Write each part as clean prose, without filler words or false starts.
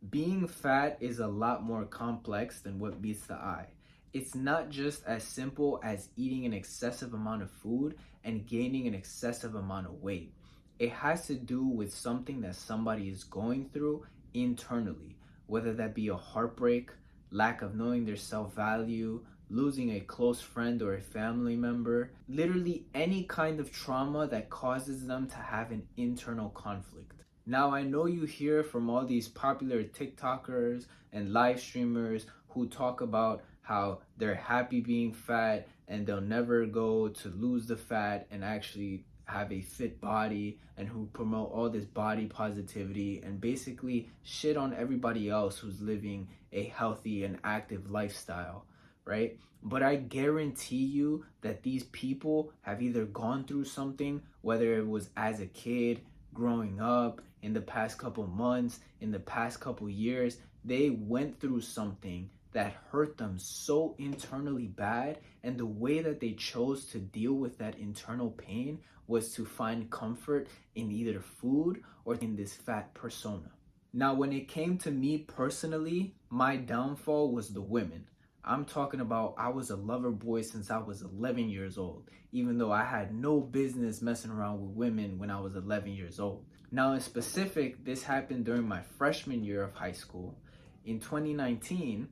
Being fat is a lot more complex than what meets the eye. It's not just as simple as eating an excessive amount of food and gaining an excessive amount of weight. It has to do with something that somebody is going through internally, whether that be a heartbreak, lack of knowing their self value, losing a close friend or a family member, literally any kind of trauma that causes them to have an internal conflict. Now, I know you hear from all these popular TikTokers and live streamers who talk about how they're happy being fat and they'll never go to lose the fat and actually have a fit body, and who promote all this body positivity and basically shit on everybody else who's living a healthy and active lifestyle, right? But I guarantee you that these people have either gone through something, whether it was as a kid, growing up, in the past couple months, in the past couple years, they went through something that hurt them so internally bad, and the way that they chose to deal with that internal pain was to find comfort in either food or in this fat persona. Now, when it came to me personally, my downfall was the women. I'm talking about I was a lover boy since I was 11 years old, even though I had no business messing around with women when I was 11 years old. Now, in specific, this happened during my freshman year of high school. In 2019,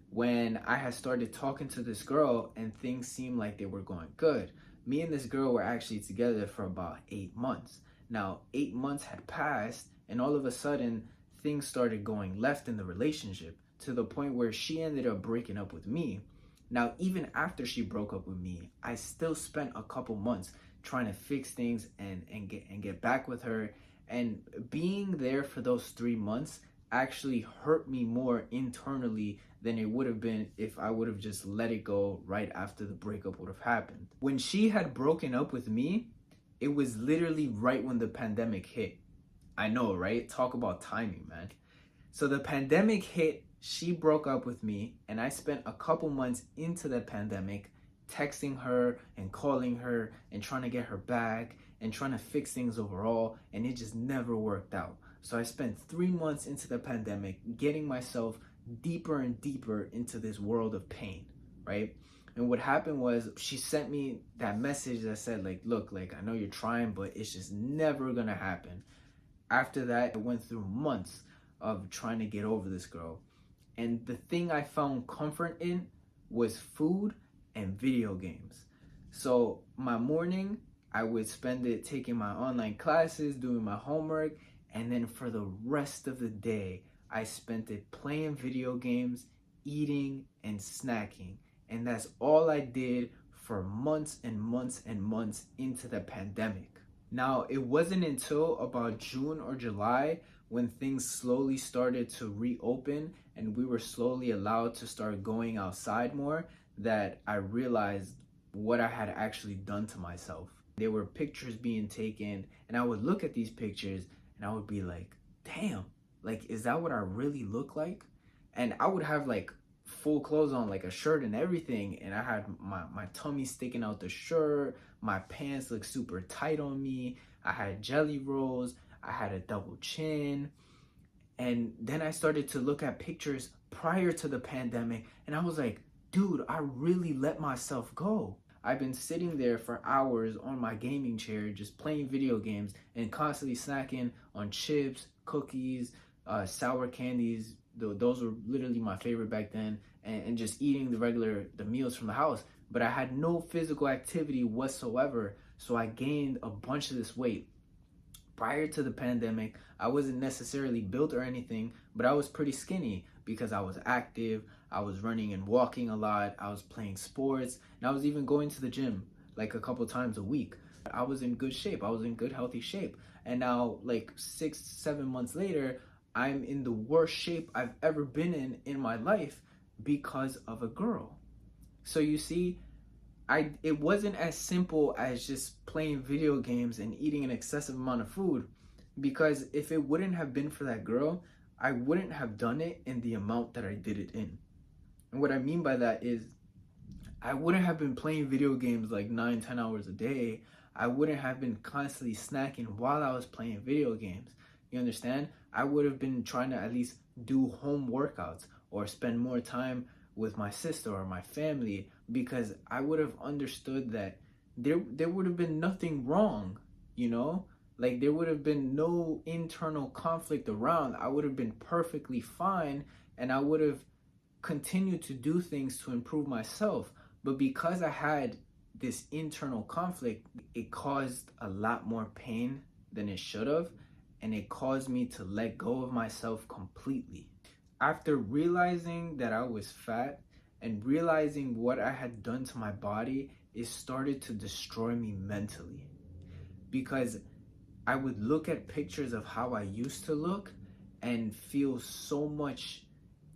when I had started talking to this girl and things seemed like they were going good. Me and this girl were actually together for about 8 months. Now, 8 months had passed, and all of a sudden, things started going left in the relationship to the point where she ended up breaking up with me. Now, even after she broke up with me, I still spent a couple months trying to fix things and get back with her. And being there for those 3 months actually hurt me more internally than it would have been if I would have just let it go right after the breakup would have happened. When she had broken up with me, it was literally right when the pandemic hit. I know, right? Talk about timing, man. So the pandemic hit, she broke up with me, and I spent a couple months into the pandemic texting her and calling her and trying to get her back and trying to fix things overall, and it just never worked out. So I spent 3 months into the pandemic getting myself deeper and deeper into this world of pain, right? And what happened was she sent me that message that said, like, look, like, I know you're trying, but it's just never gonna happen. After that, I went through months of trying to get over this girl. And the thing I found comfort in was food and video games. So my morning, I would spend it taking my online classes, doing my homework, and then for the rest of the day, I spent it playing video games, eating, and snacking. And that's all I did for months and months and months into the pandemic. Now, it wasn't until about June or July when things slowly started to reopen and we were slowly allowed to start going outside more that I realized what I had actually done to myself. There were pictures being taken, and I would look at these pictures and I would be like, damn, like, is that what I really look like? And I would have like full clothes on, like a shirt and everything, and I had my tummy sticking out the shirt, my pants looked super tight on me, I had jelly rolls, I had a double chin. And then I started to look at pictures prior to the pandemic, and I was like, dude, I really let myself go. I've been sitting there for hours on my gaming chair just playing video games and constantly snacking on chips, cookies, sour candies. Those were literally my favorite back then, and just eating the meals from the house. But I had no physical activity whatsoever, so I gained a bunch of this weight. Prior to the pandemic, I wasn't necessarily built or anything, but I was pretty skinny because I was active, I was running and walking a lot, I was playing sports, and I was even going to the gym like a couple times a week. I was in good shape, I was in good, healthy shape. And now, like 6, 7 months later, I'm in the worst shape I've ever been in my life because of a girl. So you see, it wasn't as simple as just playing video games and eating an excessive amount of food, because if it wouldn't have been for that girl, I wouldn't have done it in the amount that I did it in. And what I mean by that is I wouldn't have been playing video games like 9, 10 hours a day. I wouldn't have been constantly snacking while I was playing video games. You understand? I would have been trying to at least do home workouts or spend more time with my sister or my family, because I would have understood that there would have been nothing wrong, you know? Like there would have been no internal conflict around. I would have been perfectly fine, and I would have continued to do things to improve myself. But because I had this internal conflict, it caused a lot more pain than it should have, and it caused me to let go of myself completely. After realizing that I was fat and realizing what I had done to my body, it started to destroy me mentally, because I would look at pictures of how I used to look and feel so much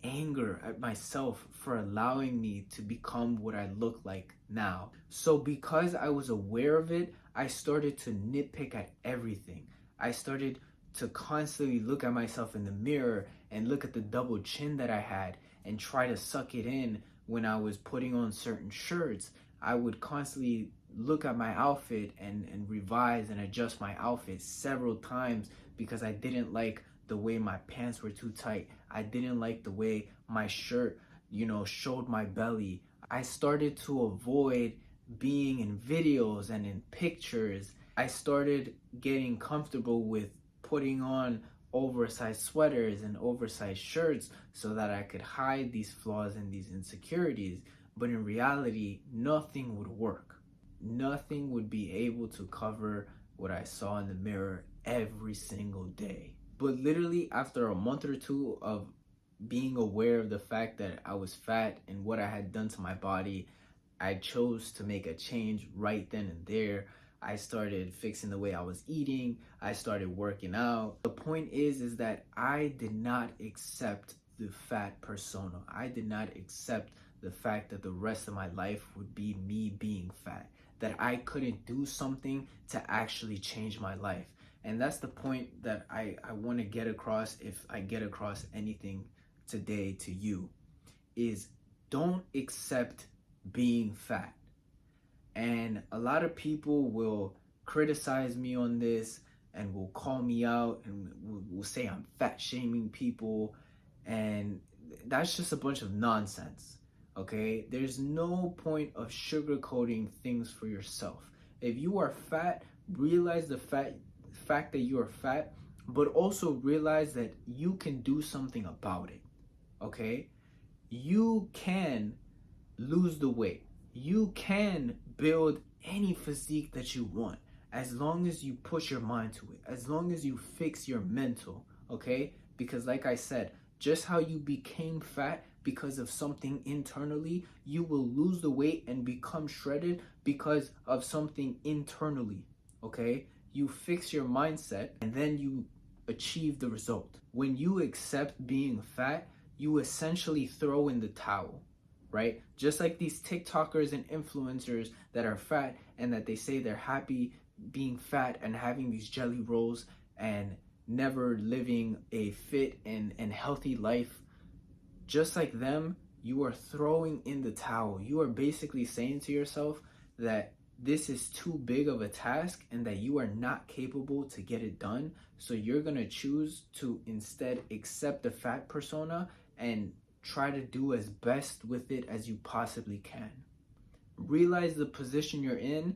anger at myself for allowing me to become what I look like now. So because I was aware of it, I started to nitpick at everything. I started to constantly look at myself in the mirror and look at the double chin that I had and try to suck it in when I was putting on certain shirts. I would constantly look at my outfit and revise and adjust my outfit several times because I didn't like the way my pants were too tight. I didn't like the way my shirt, showed my belly. I started to avoid being in videos and in pictures. I started getting comfortable with putting on oversized sweaters and oversized shirts so that I could hide these flaws and these insecurities. But in reality, nothing would work. Nothing would be able to cover what I saw in the mirror every single day. But literally, after a month or two of being aware of the fact that I was fat and what I had done to my body, I chose to make a change right then and there. I started fixing the way I was eating. I started working out. The point is that I did not accept the fat persona. I did not accept the fact that the rest of my life would be me being fat, that I couldn't do something to actually change my life. And that's the point that I want to get across, if I get across anything today to you, is don't accept being fat. And a lot of people will criticize me on this and will call me out and will say I'm fat shaming people. And that's just a bunch of nonsense. Okay? There's no point of sugarcoating things for yourself. If you are fat, realize the fact that you are fat, but also realize that you can do something about it. Okay? You can lose the weight. You can build any physique that you want, as long as you push your mind to it, as long as you fix your mental, okay? Because like I said, just how you became fat because of something internally, you will lose the weight and become shredded because of something internally, okay? You fix your mindset and then you achieve the result. When you accept being fat, you essentially throw in the towel, right? Just like these TikTokers and influencers that are fat and that they say they're happy being fat and having these jelly rolls and never living a fit and healthy life. Just like them, you are throwing in the towel. You are basically saying to yourself that this is too big of a task and that you are not capable to get it done. So you're going to choose to instead accept the fat persona and try to do as best with it as you possibly can. Realize the position you're in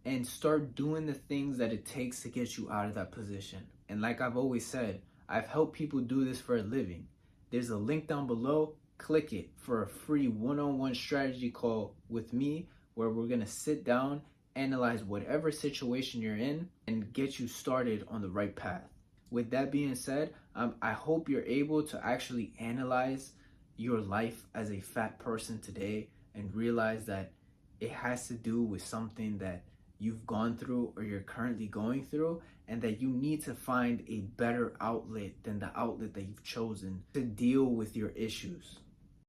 and start doing the things that it takes to get you out of that position. And like I've always said, I've helped people do this for a living. There's a link down below. Click it for a free one-on-one strategy call with me, where we're going to sit down, analyze whatever situation you're in, and get you started on the right path. With that being said, I hope you're able to actually analyze your life as a fat person today and realize that it has to do with something that you've gone through or you're currently going through, and that you need to find a better outlet than the outlet that you've chosen to deal with your issues.